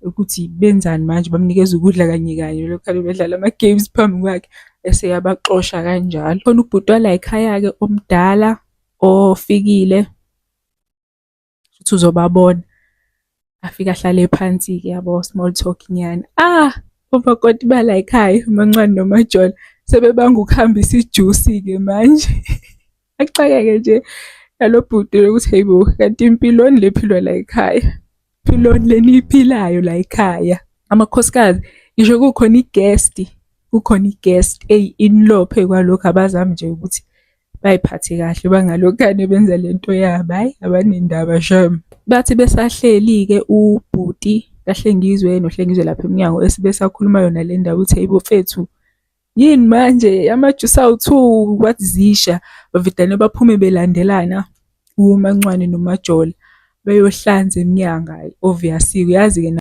ukuthi benzani manje, bamnikeza ukudla kanye kanye lokhane bedlala ama-games phambi kwakhe, bese eyabaxosha kanjalo. Khona ubhuti walayikhaya-ke omdala ofikile futhi uzobabona. Afike ahlale phansi-ke yabo, small talk nyana. Omakoti balayikhaya uMancane noMajola sebebanga ukuhambisa ijusi-ke manje. Axakeke nje nalo bhuti lokuthi hayi bo, kanti impiloni le philwa la ekhaya. Impiloni le niyiphilayo la ekhaya. Amakhosikazi, ngisho kukhona i-guest eyi-in-law phezu kwalokhu, abazami nje ukuthi bayiphathe kahle bangalokhane benza lento yabo, hhayi abanendaba shame. Bathi besahleli-ke ubhuti kaHlengizwe noHlengizwe lapha emnyango besakhuluma yona le ndaba ukuthi hayi bo mfethu, yini manje amajusi awu-2 wazisha, bavidane baphume belandelana uMancane noMajola beyohlanza emnyango. Obviously uyazi-ke